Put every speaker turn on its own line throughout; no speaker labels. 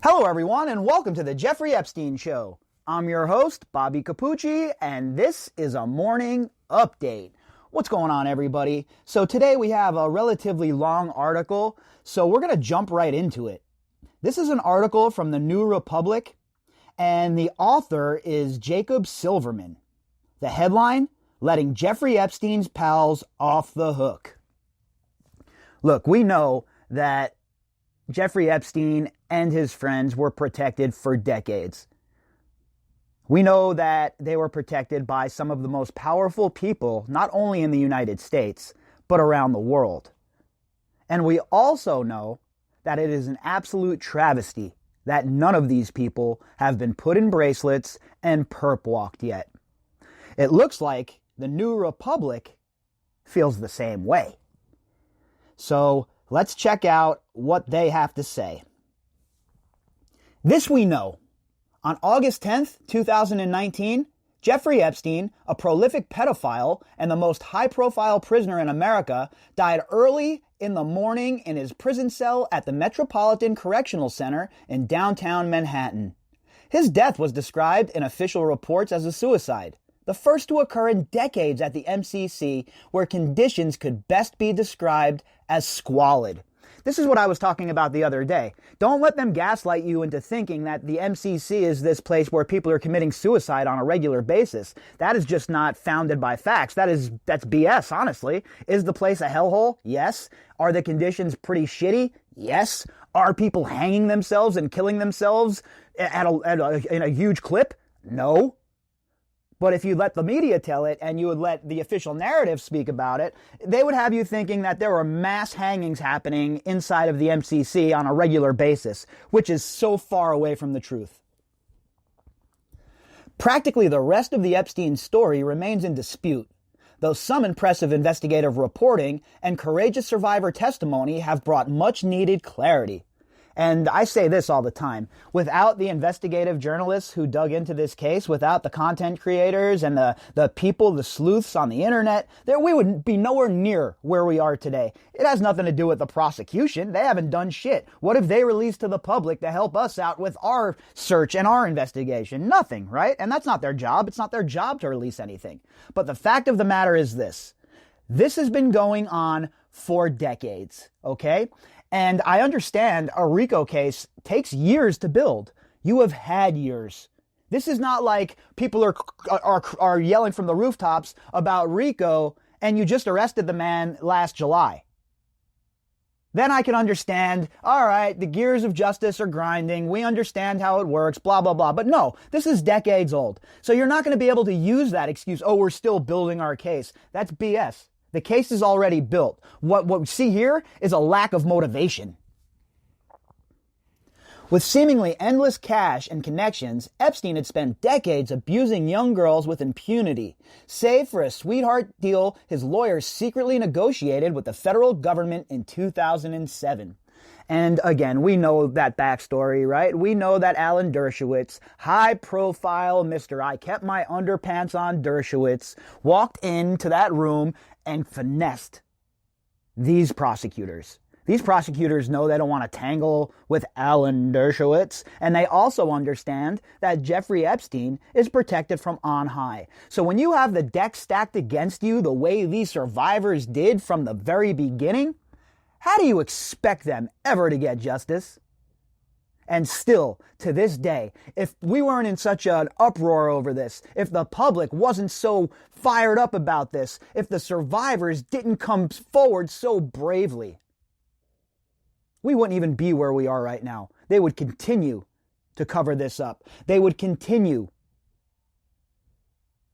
Hello, everyone, and welcome to the Geoffrey Epstein Show. I'm your host, Bobbycapucci, and this is a morning update. What's going on, everybody? So today we have a relatively long article, so we're going to jump right into it. This is an article from the New Republic, and the author is Jacob Silverman. The headline, Letting Jeffrey Epstein's Pals Off the Hook. Look, we know that Jeffrey Epstein and his friends were protected for decades. We know that they were protected by some of the most powerful people, not only in the United States, but around the world. And we also know that it is an absolute travesty that none of these people have been put in bracelets and perp walked yet. It looks like the New Republic feels the same way. So let's check out what they have to say. This we know. On August 10th, 2019, Jeffrey Epstein, a prolific pedophile and the most high-profile prisoner in America, died early in the morning in his prison cell at the Metropolitan Correctional Center in downtown Manhattan. His death was described in official reports as a suicide, the first to occur in decades at the MCC, where conditions could best be described as squalid. This is what I was talking about the other day. Don't let them gaslight you into thinking that the MCC is this place where people are committing suicide on a regular basis. That is just not founded by facts. That's BS, honestly. Is the place a hellhole? Yes. Are the conditions pretty shitty? Yes. Are people hanging themselves and killing themselves in a huge clip? No. But if you let the media tell it and you would let the official narrative speak about it, they would have you thinking that there were mass hangings happening inside of the MCC on a regular basis, which is so far away from the truth. Practically the rest of the Epstein story remains in dispute, though some impressive investigative reporting and courageous survivor testimony have brought much needed clarity. And I say this all the time, without the investigative journalists who dug into this case, without the content creators and the people, the sleuths on the internet, we would be nowhere near where we are today. It has nothing to do with the prosecution. They haven't done shit. What have they released to the public to help us out with our search and our investigation? Nothing, right? And that's not their job. It's not their job to release anything. But the fact of the matter is this. This has been going on for decades, okay? And I understand a RICO case takes years to build. You have had years. This is not like people are yelling from the rooftops about RICO and you just arrested the man last July. Then I can understand, all right, the gears of justice are grinding. We understand how it works, blah, blah, blah. But no, this is decades old. So you're not going to be able to use that excuse, oh, we're still building our case. That's BS. The case is already built. What we see here is a lack of motivation. With seemingly endless cash and connections, Epstein had spent decades abusing young girls with impunity, save for a sweetheart deal his lawyers secretly negotiated with the federal government in 2007. And again, we know that backstory, right? We know that Alan Dershowitz, high-profile Mr. I kept my underpants on Dershowitz, walked into that room and finessed these prosecutors. These prosecutors know they don't want to tangle with Alan Dershowitz, and they also understand that Jeffrey Epstein is protected from on high. So when you have the deck stacked against you the way these survivors did from the very beginning, how do you expect them ever to get justice? And still, to this day, if we weren't in such an uproar over this, if the public wasn't so fired up about this, if the survivors didn't come forward so bravely, we wouldn't even be where we are right now. They would continue to cover this up. They would continue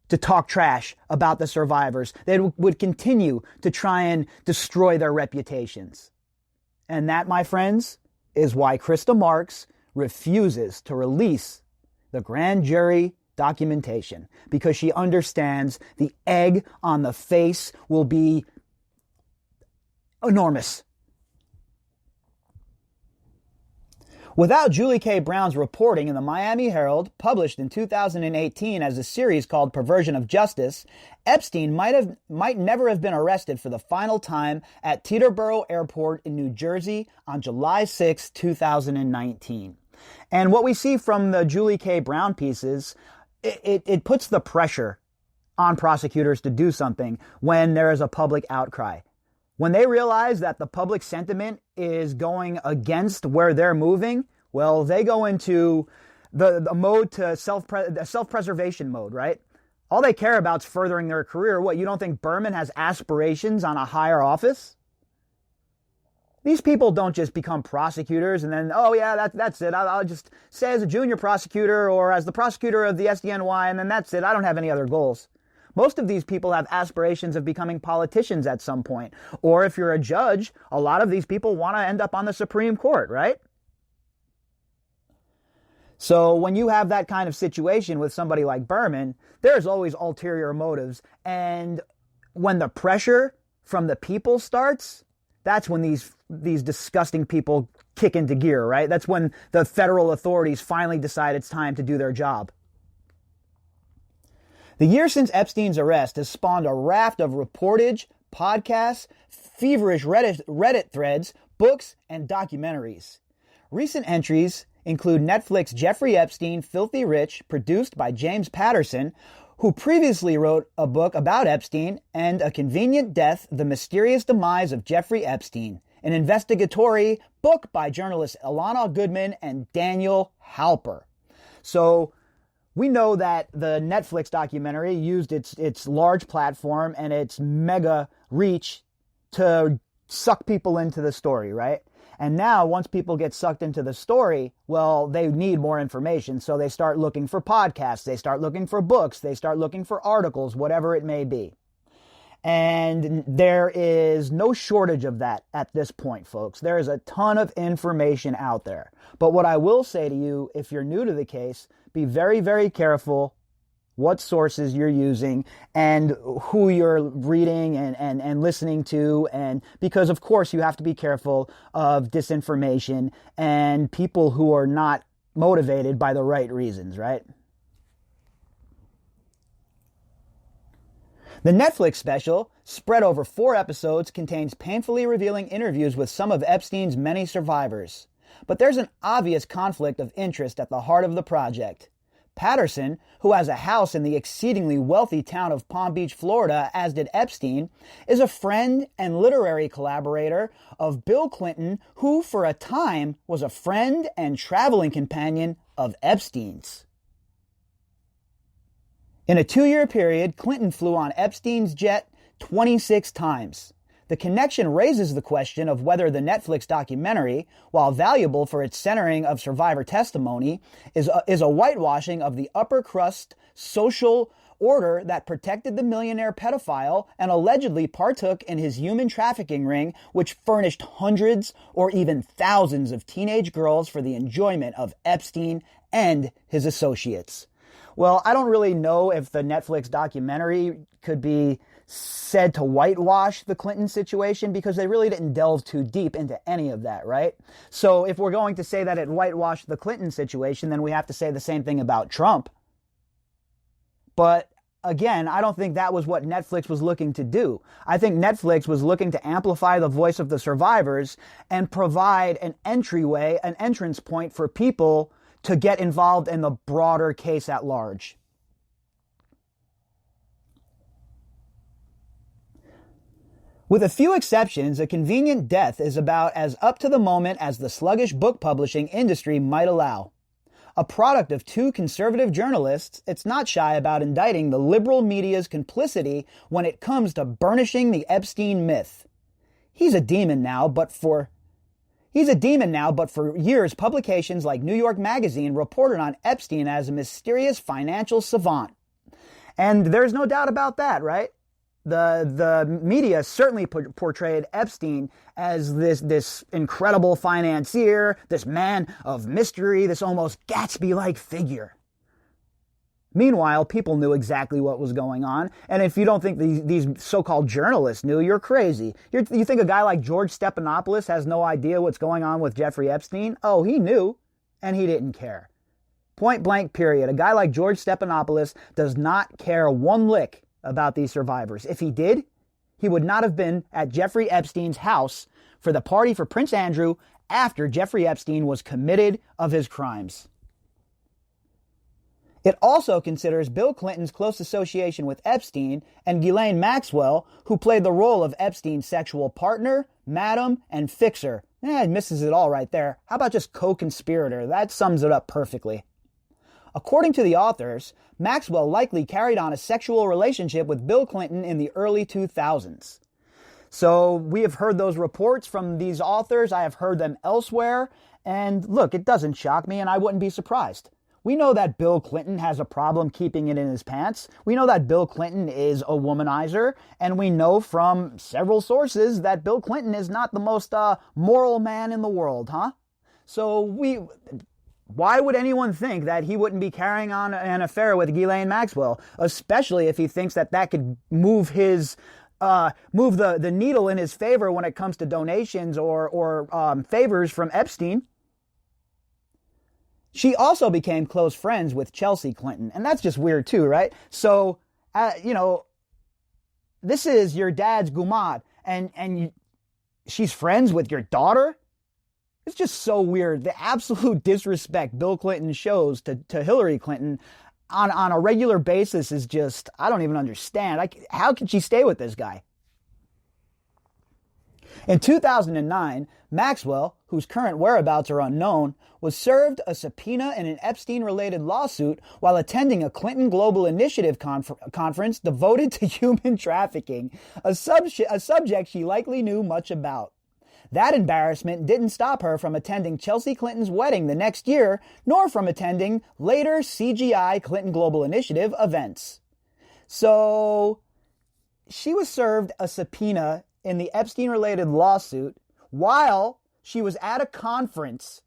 to talk trash about the survivors. They would continue to try and destroy their reputations. And that, my friends, is why Krista Marks refuses to release the grand jury documentation, because she understands the egg on the face will be enormous. Without Julie K. Brown's reporting in the Miami Herald, published in 2018 as a series called Perversion of Justice, Epstein might never have been arrested for the final time at Teterboro Airport in New Jersey on July 6, 2019. And what we see from the Julie K. Brown pieces, it puts the pressure on prosecutors to do something when there is a public outcry. When they realize that the public sentiment is going against where they're moving, well, they go into the mode to self-preservation mode, right? All they care about is furthering their career. What, you don't think Berman has aspirations on a higher office? These people don't just become prosecutors and then, oh yeah, that's it. I'll just say as a junior prosecutor or as the prosecutor of the SDNY, and then that's it. I don't have any other goals. Most of these people have aspirations of becoming politicians at some point. Or if you're a judge, a lot of these people want to end up on the Supreme Court, right? So when you have that kind of situation with somebody like Berman, there's always ulterior motives. And when the pressure from the people starts, that's when these disgusting people kick into gear, right? That's when the federal authorities finally decide it's time to do their job. The year since Epstein's arrest has spawned a raft of reportage, podcasts, feverish Reddit threads, books, and documentaries. Recent entries include Netflix Geoffrey Epstein, Filthy Rich, produced by James Patterson, who previously wrote a book about Epstein, and A Convenient Death, The Mysterious Demise of Jeffrey Epstein, an investigatory book by journalists Ilana Goodman and Daniel Halper. So we know that the Netflix documentary used its large platform and its mega reach to suck people into the story, right? And now, once people get sucked into the story, well, they need more information. So they start looking for podcasts, they start looking for books, they start looking for articles, whatever it may be. And there is no shortage of that at this point, folks. There is a ton of information out there. But what I will say to you, if you're new to the case, be very, very careful what sources you're using and who you're reading and listening to. And because, of course, you have to be careful of disinformation and people who are not motivated by the right reasons, right? The Netflix special, spread over 4 episodes, contains painfully revealing interviews with some of Epstein's many survivors. But there's an obvious conflict of interest at the heart of the project. Patterson, who has a house in the exceedingly wealthy town of Palm Beach, Florida, as did Epstein, is a friend and literary collaborator of Bill Clinton, who for a time was a friend and traveling companion of Epstein's. In a 2-year period, Clinton flew on Epstein's jet 26 times. The connection raises the question of whether the Netflix documentary, while valuable for its centering of survivor testimony, is a whitewashing of the upper crust social order that protected the millionaire pedophile and allegedly partook in his human trafficking ring, which furnished hundreds or even thousands of teenage girls for the enjoyment of Epstein and his associates. Well, I don't really know if the Netflix documentary could be said to whitewash the Clinton situation because they really didn't delve too deep into any of that, right? So if we're going to say that it whitewashed the Clinton situation, then we have to say the same thing about Trump. But again, I don't think that was what Netflix was looking to do. I think Netflix was looking to amplify the voice of the survivors and provide an entryway, an entrance point for people to get involved in the broader case at large. With a few exceptions, A Convenient Death is about as up to the moment as the sluggish book publishing industry might allow. A product of 2 conservative journalists, it's not shy about indicting the liberal media's complicity when it comes to burnishing the Epstein myth. He's a demon now, but for years publications like New York Magazine reported on Epstein as a mysterious financial savant. And there's no doubt about that, right? The media certainly portrayed Epstein as this incredible financier, this man of mystery, this almost Gatsby-like figure. Meanwhile, people knew exactly what was going on. And if you don't think these so-called journalists knew, you're crazy. You think a guy like George Stephanopoulos has no idea what's going on with Jeffrey Epstein? Oh, he knew, and he didn't care. Point blank, period. A guy like George Stephanopoulos does not care one lick about these survivors. If he did, he would not have been at Jeffrey Epstein's house for the party for Prince Andrew after Jeffrey Epstein was committed of his crimes. It also considers Bill Clinton's close association with Epstein and Ghislaine Maxwell, who played the role of Epstein's sexual partner, madam, and fixer. It misses it all right there. How about just co-conspirator? That sums it up perfectly. According to the authors, Maxwell likely carried on a sexual relationship with Bill Clinton in the early 2000s. So we have heard those reports from these authors. I have heard them elsewhere. And look, it doesn't shock me, and I wouldn't be surprised. We know that Bill Clinton has a problem keeping it in his pants. We know that Bill Clinton is a womanizer. And we know from several sources that Bill Clinton is not the most moral man in the world, huh? So why would anyone think that he wouldn't be carrying on an affair with Ghislaine Maxwell, especially if he thinks that that could move the needle in his favor when it comes to donations or favors from Epstein? She also became close friends with Chelsea Clinton, and that's just weird too, right? So, this is your dad's gumad, and she's friends with your daughter? It's just so weird. The absolute disrespect Bill Clinton shows to Hillary Clinton on a regular basis is just, I don't even understand. How could she stay with this guy? In 2009, Maxwell, whose current whereabouts are unknown, was served a subpoena in an Epstein-related lawsuit while attending a Clinton Global Initiative conference devoted to human trafficking, a subject she likely knew much about. That embarrassment didn't stop her from attending Chelsea Clinton's wedding the next year, nor from attending later CGI Clinton Global Initiative events. So, she was served a subpoena in the Epstein-related lawsuit while she was at a conference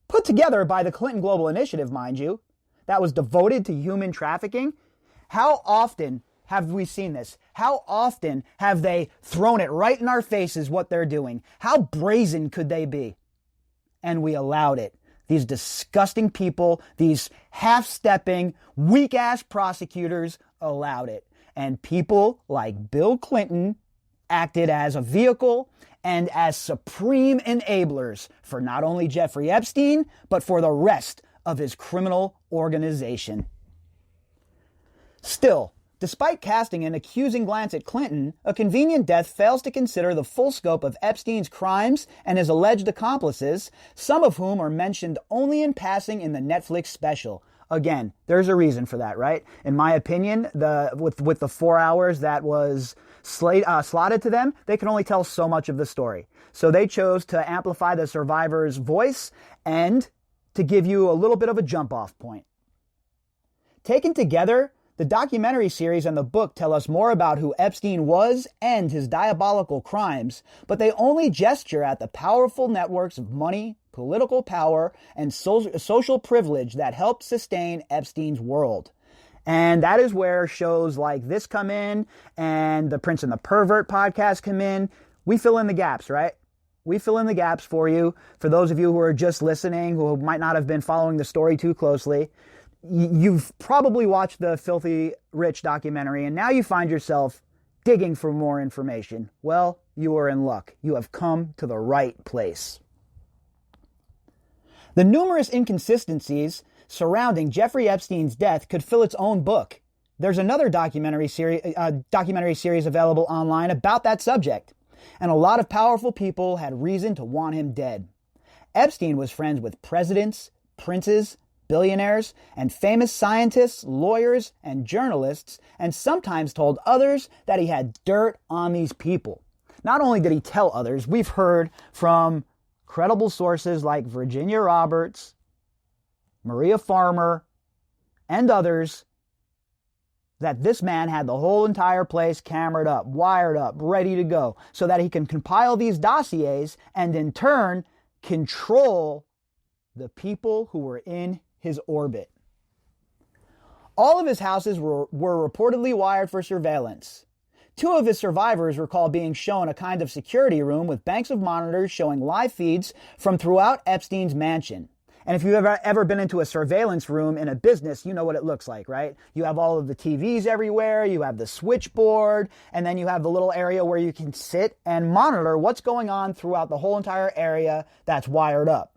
put together by the Clinton Global Initiative, mind you, that was devoted to human trafficking. How often have we seen this? How often have they thrown it right in our faces what they're doing? How brazen could they be? And we allowed it. These disgusting people, these half-stepping, weak-ass prosecutors allowed it. And people like Bill Clinton acted as a vehicle and as supreme enablers for not only Jeffrey Epstein, but for the rest of his criminal organization. Still, despite casting an accusing glance at Clinton, A Convenient Death fails to consider the full scope of Epstein's crimes and his alleged accomplices, some of whom are mentioned only in passing in the Netflix special. Again, there's a reason for that, right? In my opinion, with the 4 hours that was slotted to them, they can only tell so much of the story. So they chose to amplify the survivor's voice and to give you a little bit of a jump-off point. Taken together, the documentary series and the book tell us more about who Epstein was and his diabolical crimes, but they only gesture at the powerful networks of money, political power, and social privilege that helped sustain Epstein's world. And that is where shows like this come in and the Prince and the Pervert podcast come in. We fill in the gaps, right? We fill in the gaps for you. For those of you who are just listening, who might not have been following the story too closely, you've probably watched the Filthy Rich documentary, and now you find yourself digging for more information. Well, you are in luck. You have come to the right place. The numerous inconsistencies surrounding Jeffrey Epstein's death could fill its own book. There's another documentary series available online about that subject, and a lot of powerful people had reason to want him dead. Epstein was friends with presidents, princes, billionaires, and famous scientists, lawyers, and journalists, and sometimes told others that he had dirt on these people. Not only did he tell others, we've heard from credible sources like Virginia Roberts, Maria Farmer, and others that this man had the whole entire place cameraed up, wired up, ready to go, so that he can compile these dossiers and in turn control the people who were in his orbit. All of his houses were reportedly wired for surveillance. 2 of his survivors recall being shown a kind of security room with banks of monitors showing live feeds from throughout Epstein's mansion. And if you've ever been into a surveillance room in a business, you know what it looks like, right? You have all of the TVs everywhere, you have the switchboard, and then you have the little area where you can sit and monitor what's going on throughout the whole entire area that's wired up.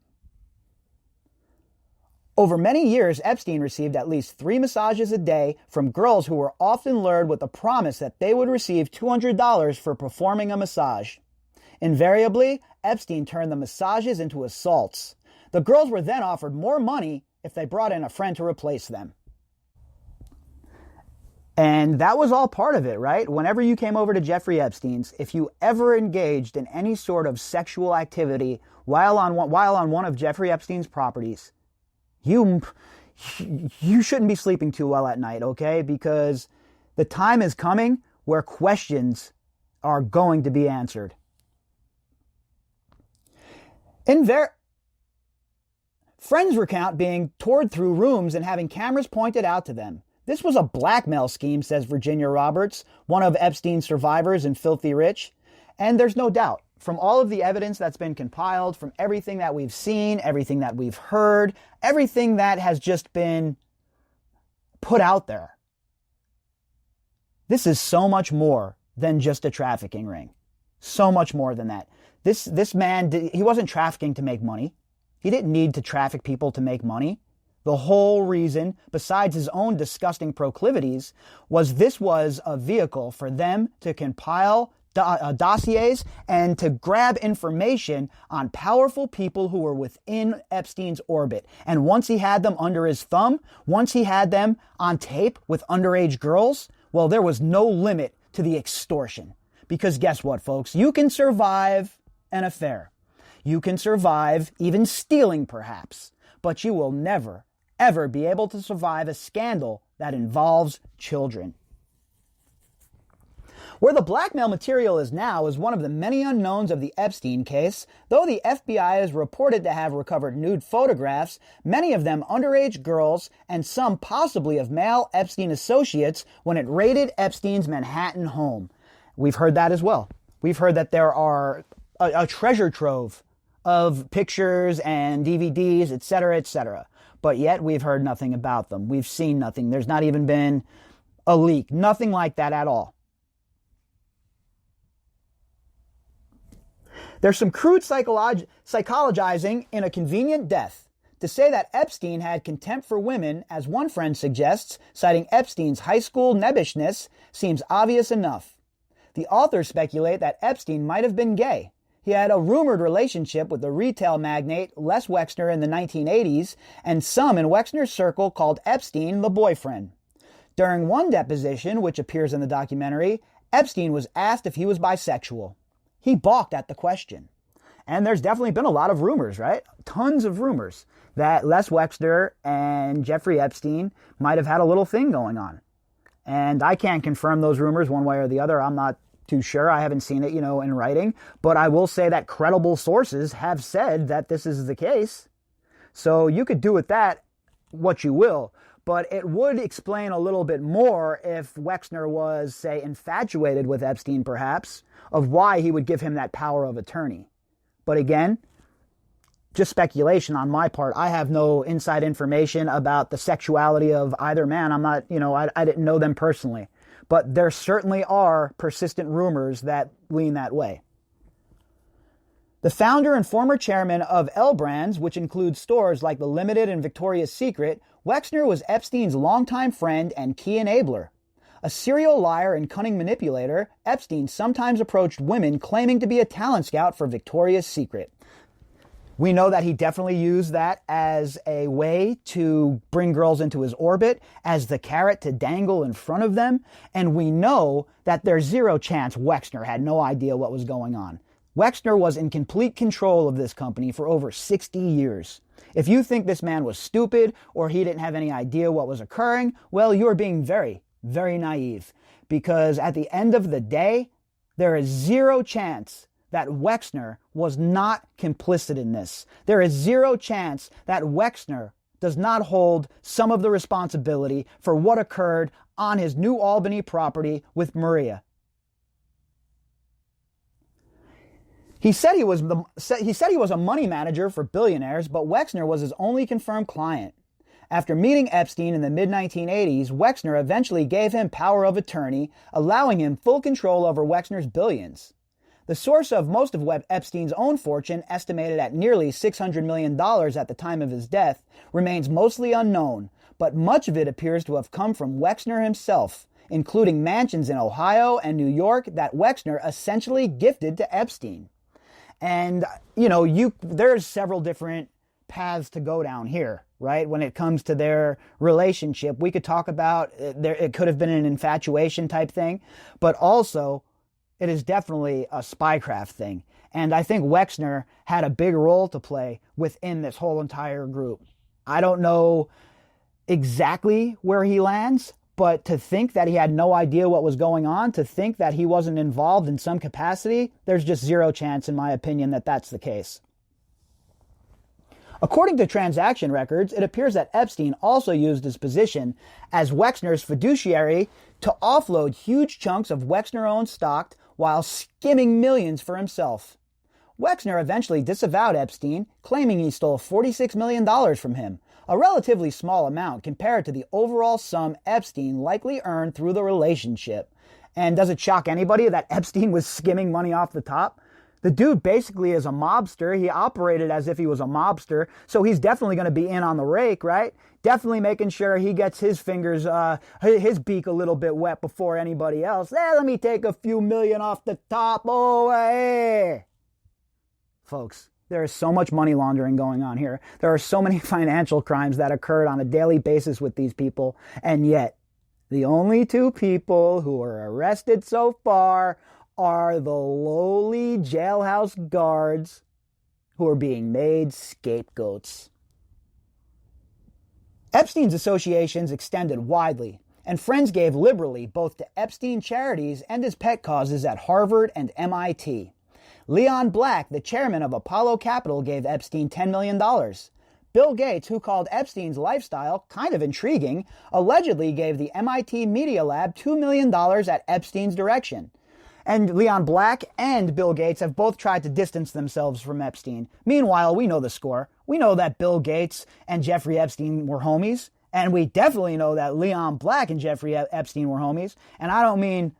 Over many years, Epstein received at least 3 massages a day from girls who were often lured with the promise that they would receive $200 for performing a massage. Invariably, Epstein turned the massages into assaults. The girls were then offered more money if they brought in a friend to replace them. And that was all part of it, right? Whenever you came over to Jeffrey Epstein's, if you ever engaged in any sort of sexual activity while on one of Jeffrey Epstein's properties, you shouldn't be sleeping too well at night, okay? Because the time is coming where questions are going to be answered. Friends recount being toured through rooms and having cameras pointed out to them. This was a blackmail scheme, says Virginia Roberts, one of Epstein's survivors in Filthy Rich. And there's no doubt, from all of the evidence that's been compiled, from everything that we've seen, everything that we've heard, everything that has just been put out there, this is so much more than just a trafficking ring. So much more than that. This man, he wasn't trafficking to make money. He didn't need to traffic people to make money. The whole reason, besides his own disgusting proclivities, was this was a vehicle for them to compile dossiers and to grab information on powerful people who were within Epstein's orbit. And once he had them under his thumb, once he had them on tape with underage girls, well, there was no limit to the extortion. Because guess what, folks? You can survive an affair. You can survive even stealing, perhaps. But you will never, ever be able to survive a scandal that involves children. Where the blackmail material is now is one of the many unknowns of the Epstein case. Though the FBI is reported to have recovered nude photographs, many of them underage girls, and some possibly of male Epstein associates when it raided Epstein's Manhattan home. We've heard that as well. We've heard that there are a treasure trove of pictures and DVDs, etc., etc. But yet we've heard nothing about them. We've seen nothing. There's not even been a leak. Nothing like that at all. There's some crude psychologizing in a convenient death. To say that Epstein had contempt for women, as one friend suggests, citing Epstein's high school nebbishness, seems obvious enough. The authors speculate that Epstein might have been gay. He had a rumored relationship with the retail magnate Les Wexner in the 1980s, and some in Wexner's circle called Epstein the boyfriend. During one deposition, which appears in the documentary, Epstein was asked if he was bisexual. He balked at the question. And there's definitely been a lot of rumors, right? Tons of rumors that Les Wexner and Jeffrey Epstein might have had a little thing going on. And I can't confirm those rumors one way or the other. I'm not too sure. I haven't seen it, in writing. But I will say that credible sources have said that this is the case. So you could do with that what you will. But it would explain a little bit more if Wexner was, say, infatuated with Epstein, perhaps, of why he would give him that power of attorney. But again, just speculation on my part. I have no inside information about the sexuality of either man. I'm not, I didn't know them personally. But there certainly are persistent rumors that lean that way. The founder and former chairman of L Brands, which includes stores like The Limited and Victoria's Secret, Wexner was Epstein's longtime friend and key enabler. A serial liar and cunning manipulator, Epstein sometimes approached women claiming to be a talent scout for Victoria's Secret. We know that he definitely used that as a way to bring girls into his orbit, as the carrot to dangle in front of them, and we know that there's zero chance Wexner had no idea what was going on. Wexner was in complete control of this company for over 60 years. If you think this man was stupid or he didn't have any idea what was occurring, well, you're being very, very naive. Because at the end of the day, there is zero chance that Wexner was not complicit in this. There is zero chance that Wexner does not hold some of the responsibility for what occurred on his New Albany property with Maria. He said he was a money manager for billionaires, but Wexner was his only confirmed client. After meeting Epstein in the mid-1980s, Wexner eventually gave him power of attorney, allowing him full control over Wexner's billions. The source of most of Epstein's own fortune, estimated at nearly $600 million at the time of his death, remains mostly unknown, but much of it appears to have come from Wexner himself, including mansions in Ohio and New York that Wexner essentially gifted to Epstein. And, there's several different paths to go down here, right? When it comes to their relationship, we could talk about it could have been an infatuation type thing, but also it is definitely a spycraft thing. And I think Wexner had a big role to play within this whole entire group. I don't know exactly where he lands, but to think that he had no idea what was going on, to think that he wasn't involved in some capacity, there's just zero chance, in my opinion, that that's the case. According to transaction records, it appears that Epstein also used his position as Wexner's fiduciary to offload huge chunks of Wexner-owned stock while skimming millions for himself. Wexner eventually disavowed Epstein, claiming he stole $46 million from him, a relatively small amount compared to the overall sum Epstein likely earned through the relationship. And does it shock anybody that Epstein was skimming money off the top? The dude basically is a mobster. He operated as if he was a mobster, so he's definitely going to be in on the rake, right? Definitely making sure he gets his fingers, his beak a little bit wet before anybody else. Let me take a few million off the top. Oh, hey. Folks, there is so much money laundering going on here. There are so many financial crimes that occurred on a daily basis with these people, and yet the only two people who are arrested so far are the lowly jailhouse guards who are being made scapegoats. Epstein's associations extended widely, and friends gave liberally both to Epstein charities and his pet causes at Harvard and MIT. Leon Black, the chairman of Apollo Capital, gave Epstein $10 million. Bill Gates, who called Epstein's lifestyle kind of intriguing, allegedly gave the MIT Media Lab $2 million at Epstein's direction. And Leon Black and Bill Gates have both tried to distance themselves from Epstein. Meanwhile, we know the score. We know that Bill Gates and Jeffrey Epstein were homies. And we definitely know that Leon Black and Jeffrey Epstein were homies. And I don't mean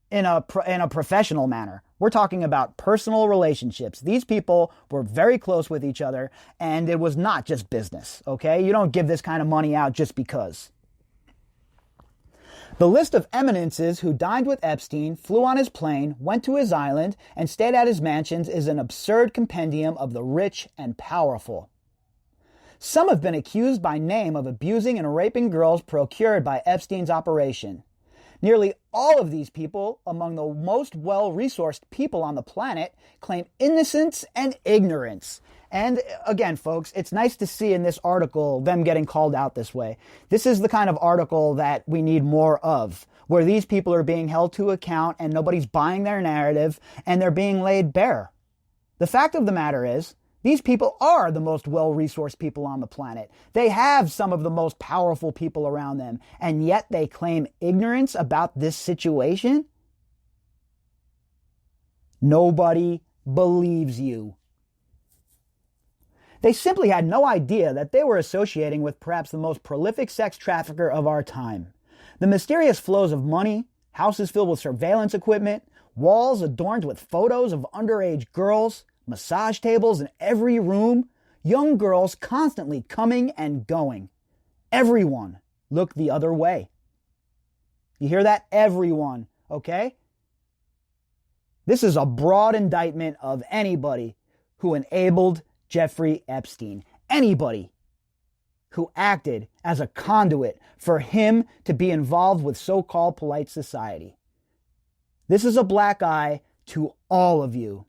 in a professional manner. We're talking about personal relationships. These people were very close with each other, and it was not just business, okay? You don't give this kind of money out just because. The list of eminences who dined with Epstein, flew on his plane, went to his island, and stayed at his mansions is an absurd compendium of the rich and powerful. Some have been accused by name of abusing and raping girls procured by Epstein's operation. Nearly all of these people, among the most well-resourced people on the planet, claim innocence and ignorance. And again, folks, it's nice to see in this article them getting called out this way. This is the kind of article that we need more of, where these people are being held to account and nobody's buying their narrative and they're being laid bare. The fact of the matter is, these people are the most well-resourced people on the planet. They have some of the most powerful people around them, and yet they claim ignorance about this situation? Nobody believes you. They simply had no idea that they were associating with perhaps the most prolific sex trafficker of our time. The mysterious flows of money, houses filled with surveillance equipment, walls adorned with photos of underage girls, massage tables in every room, young girls constantly coming and going. Everyone looked the other way. You hear that? Everyone, okay? This is a broad indictment of anybody who enabled Jeffrey Epstein. Anybody who acted as a conduit for him to be involved with so-called polite society. This is a black eye to all of you.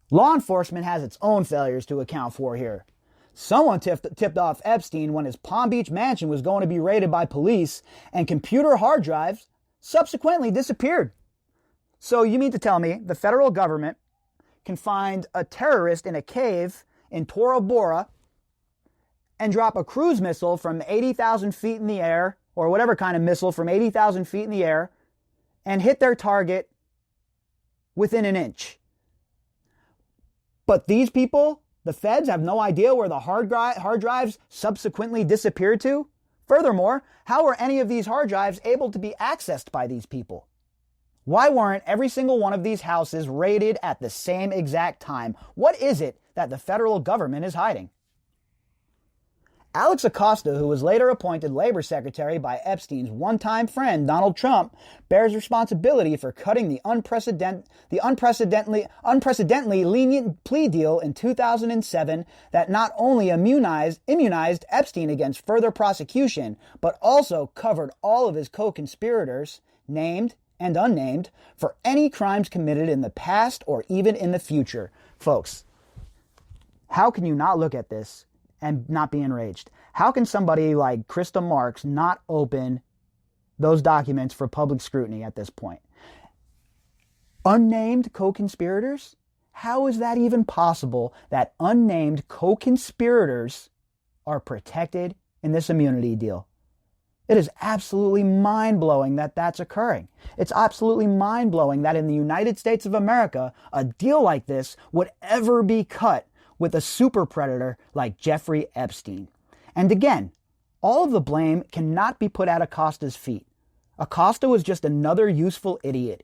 Law enforcement has its own failures to account for here. Someone tipped off Epstein when his Palm Beach mansion was going to be raided by police, and computer hard drives subsequently disappeared. So you mean to tell me the federal government can find a terrorist in a cave in Tora Bora and drop a cruise missile from 80,000 feet in the air, or whatever kind of missile from 80,000 feet in the air, and hit their target within an inch. But these people, the feds, have no idea where the hard drives subsequently disappeared to? Furthermore, how were any of these hard drives able to be accessed by these people? Why weren't every single one of these houses raided at the same exact time? What is it that the federal government is hiding? Alex Acosta, who was later appointed labor secretary by Epstein's one-time friend Donald Trump, bears responsibility for cutting the unprecedentedly lenient plea deal in 2007 that not only immunized Epstein against further prosecution, but also covered all of his co-conspirators, named and unnamed, for any crimes committed in the past or even in the future. Folks, how can you not look at this and not be enraged? How can somebody like Krista Marks not open those documents for public scrutiny at this point? Unnamed co-conspirators? How is that even possible that unnamed co-conspirators are protected in this immunity deal? It is absolutely mind-blowing that that's occurring. It's absolutely mind-blowing that in the United States of America, a deal like this would ever be cut with a super predator like Geoffrey Epstein. And again, all of the blame cannot be put at Acosta's feet. Acosta was just another useful idiot.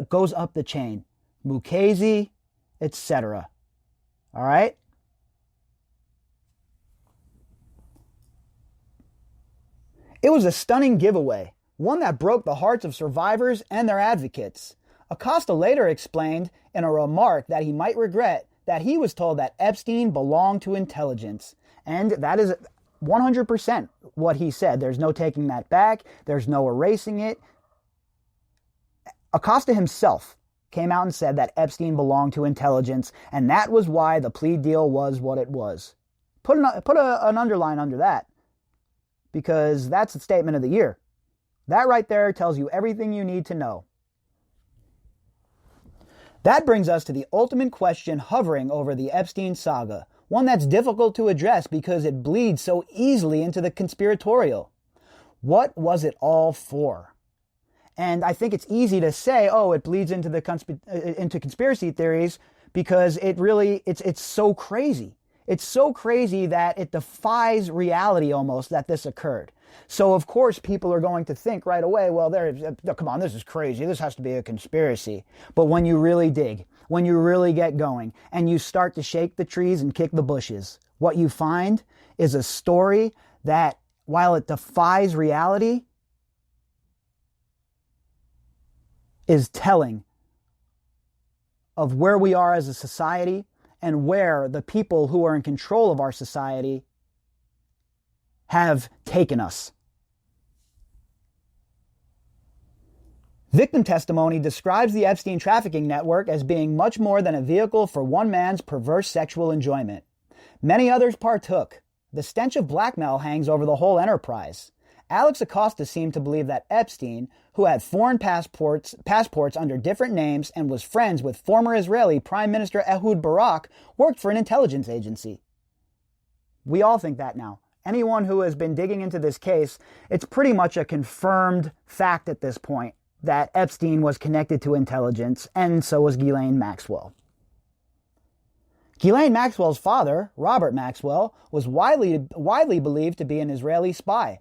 Goes up the chain. Mukasey, etc. All right? It was a stunning giveaway, one that broke the hearts of survivors and their advocates. Acosta later explained in a remark that he might regret that he was told that Epstein belonged to intelligence. And that is 100% what he said. There's no taking that back. There's no erasing it. Acosta himself came out and said that Epstein belonged to intelligence, and that was why the plea deal was what it was. Put an underline under that, because that's the statement of the year. That right there tells you everything you need to know. That brings us to the ultimate question hovering over the Epstein saga, one that's difficult to address because it bleeds so easily into the conspiratorial. What was it all for? And I think it's easy to say, oh, it bleeds into into conspiracy theories because it's so crazy. It's so crazy that it defies reality almost that this occurred. So, of course, people are going to think right away, well, come on, this is crazy. This has to be a conspiracy. But when you really dig, when you really get going, and you start to shake the trees and kick the bushes, what you find is a story that, while it defies reality, is telling of where we are as a society and where the people who are in control of our society have taken us. Victim testimony describes the Epstein trafficking network as being much more than a vehicle for one man's perverse sexual enjoyment. Many others partook. The stench of blackmail hangs over the whole enterprise. Alex Acosta seemed to believe that Epstein, who had foreign passports under different names and was friends with former Israeli Prime Minister Ehud Barak, worked for an intelligence agency. We all think that now. Anyone who has been digging into this case, it's pretty much a confirmed fact at this point that Epstein was connected to intelligence, and so was Ghislaine Maxwell. Ghislaine Maxwell's father, Robert Maxwell, was widely believed to be an Israeli spy.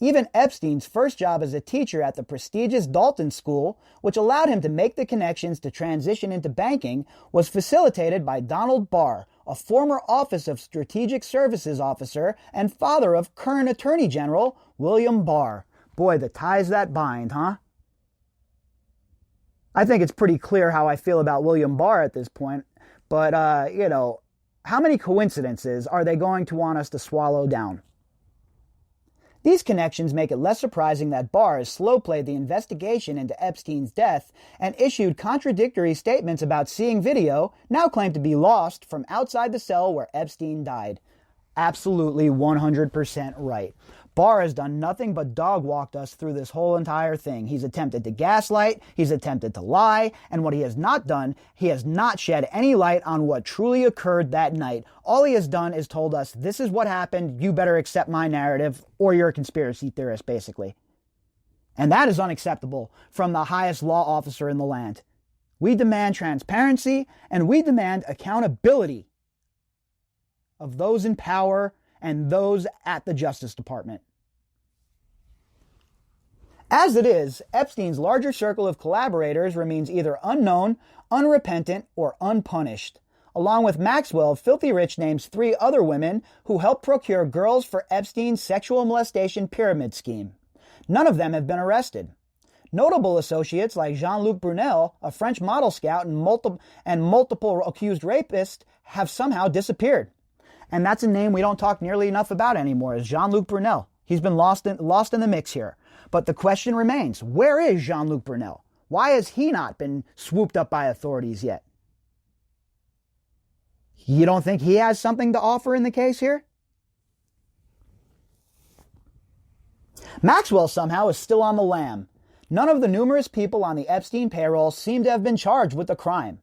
Even Epstein's first job as a teacher at the prestigious Dalton School, which allowed him to make the connections to transition into banking, was facilitated by Donald Barr, a former Office of Strategic Services officer and father of current Attorney General William Barr. Boy, the ties that bind, huh? I think it's pretty clear how I feel about William Barr at this point, but, how many coincidences are they going to want us to swallow down? These connections make it less surprising that Barr has slow-played the investigation into Epstein's death and issued contradictory statements about seeing video, now claimed to be lost, from outside the cell where Epstein died. Absolutely 100% right. Barr has done nothing but dog-walked us through this whole entire thing. He's attempted to gaslight, he's attempted to lie, and what he has not done, he has not shed any light on what truly occurred that night. All he has done is told us, this is what happened, you better accept my narrative, or you're a conspiracy theorist, basically. And that is unacceptable from the highest law officer in the land. We demand transparency, and we demand accountability of those in power and those at the Justice Department. As it is, Epstein's larger circle of collaborators remains either unknown, unrepentant, or unpunished. Along with Maxwell, Filthy Rich names 3 other women who helped procure girls for Epstein's sexual molestation pyramid scheme. None of them have been arrested. Notable associates like Jean-Luc Brunel, a French model scout and multiple accused rapists, have somehow disappeared. And that's a name we don't talk nearly enough about anymore, is Jean-Luc Brunel. He's been lost in the mix here. But the question remains, where is Jean-Luc Brunel? Why has he not been swooped up by authorities yet? You don't think he has something to offer in the case here? Maxwell somehow is still on the lam. None of the numerous people on the Epstein payroll seem to have been charged with the crime.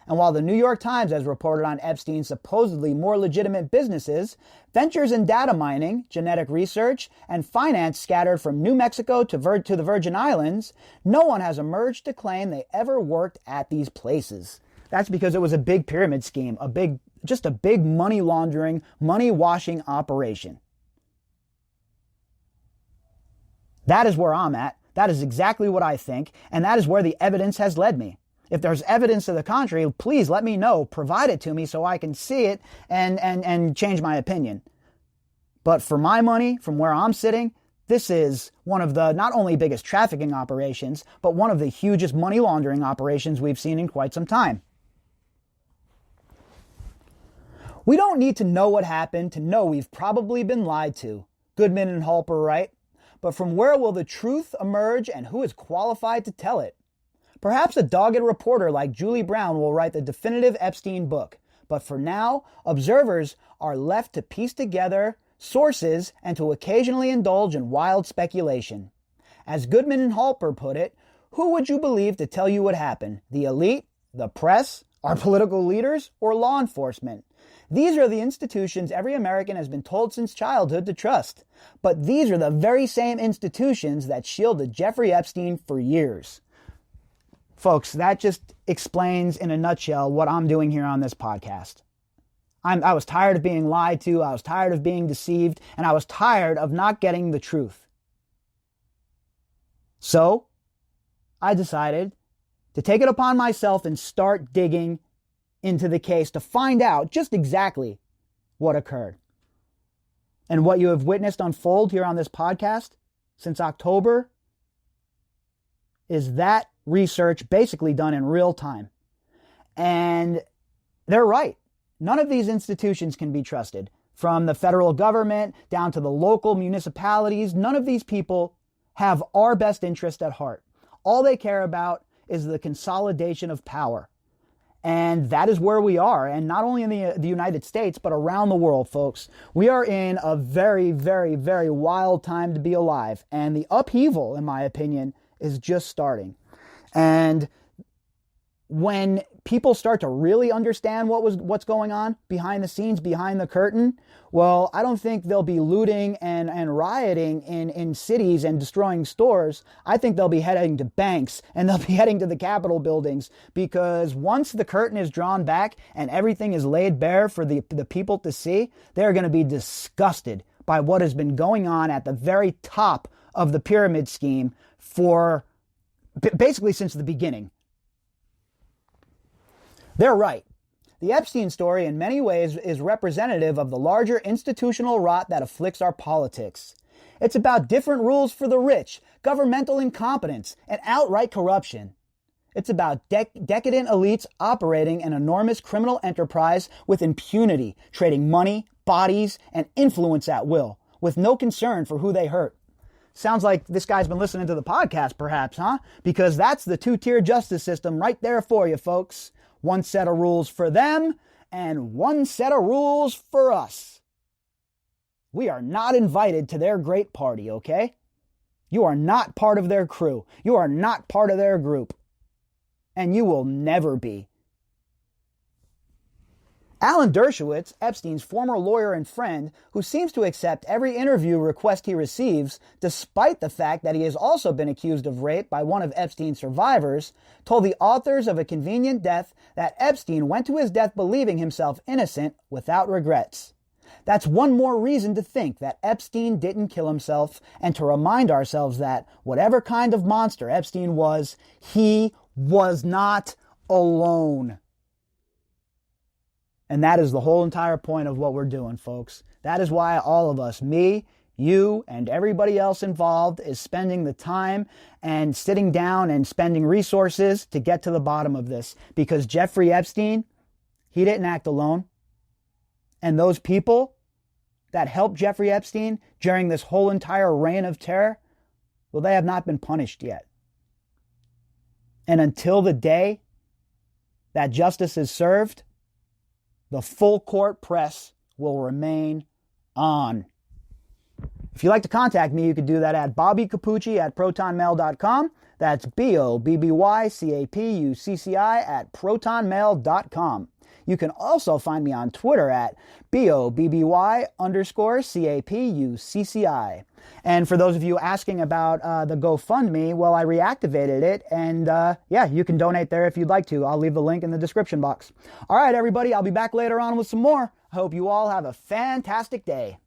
And while the New York Times has reported on Epstein's supposedly more legitimate businesses, ventures in data mining, genetic research, and finance scattered from New Mexico to the Virgin Islands, no one has emerged to claim they ever worked at these places. That's because it was a big pyramid scheme, just a big money laundering, money washing operation. That is where I'm at. That is exactly what I think, and that is where the evidence has led me. If there's evidence to the contrary, please let me know. Provide it to me so I can see it and change my opinion. But for my money, from where I'm sitting, this is one of the not only biggest trafficking operations, but one of the hugest money laundering operations we've seen in quite some time. We don't need to know what happened to know we've probably been lied to. Goodman and Halper, right? But from where will the truth emerge and who is qualified to tell it? Perhaps a dogged reporter like Julie Brown will write the definitive Epstein book. But for now, observers are left to piece together sources and to occasionally indulge in wild speculation. As Goodman and Halper put it, who would you believe to tell you what happened? The elite, the press, our political leaders, or law enforcement? These are the institutions every American has been told since childhood to trust. But these are the very same institutions that shielded Jeffrey Epstein for years. Folks, that just explains in a nutshell what I'm doing here on this podcast. I was tired of being lied to, I was tired of being deceived, and I was tired of not getting the truth. So, I decided to take it upon myself and start digging into the case to find out just exactly what occurred. And what you have witnessed unfold here on this podcast since October is that research basically done in real time. And they're right. None of these institutions can be trusted. From the federal government down to the local municipalities, none of these people have our best interest at heart. All they care about is the consolidation of power. And that is where we are. And not only in the United States, but around the world, folks. We are in a very, very, very wild time to be alive. And the upheaval, in my opinion, is just starting. And when people start to really understand what's going on behind the scenes, behind the curtain, well, I don't think they'll be looting and rioting in cities and destroying stores. I think they'll be heading to banks and they'll be heading to the Capitol buildings, because once the curtain is drawn back and everything is laid bare for the people to see, they're going to be disgusted by what has been going on at the very top of the pyramid scheme for basically since the beginning. They're right. The Epstein story in many ways is representative of the larger institutional rot that afflicts our politics. It's about different rules for the rich, governmental incompetence, and outright corruption. It's about decadent elites operating an enormous criminal enterprise with impunity, trading money, bodies, and influence at will, with no concern for who they hurt. Sounds like this guy's been listening to the podcast, perhaps, huh? Because that's the two-tier justice system right there for you, folks. One set of rules for them, and one set of rules for us. We are not invited to their great party, okay? You are not part of their crew. You are not part of their group. And you will never be. Alan Dershowitz, Epstein's former lawyer and friend, who seems to accept every interview request he receives, despite the fact that he has also been accused of rape by one of Epstein's survivors, told the authors of A Convenient Death that Epstein went to his death believing himself innocent without regrets. That's one more reason to think that Epstein didn't kill himself, and to remind ourselves that whatever kind of monster Epstein was, he was not alone. And that is the whole entire point of what we're doing, folks. That is why all of us, me, you, and everybody else involved, is spending the time and sitting down and spending resources to get to the bottom of this. Because Geoffrey Epstein, he didn't act alone. And those people that helped Geoffrey Epstein during this whole entire reign of terror, well, they have not been punished yet. And until the day that justice is served, the full court press will remain on. If you'd like to contact me, you could do that at bobbycapucci@protonmail.com. That's BOBBYCAPUCCI@protonmail.com. You can also find me on Twitter at BOBBY_CAPUCCI. And for those of you asking about the GoFundMe, well, I reactivated it. And yeah, you can donate there if you'd like to. I'll leave the link in the description box. All right, everybody, I'll be back later on with some more. I hope you all have a fantastic day.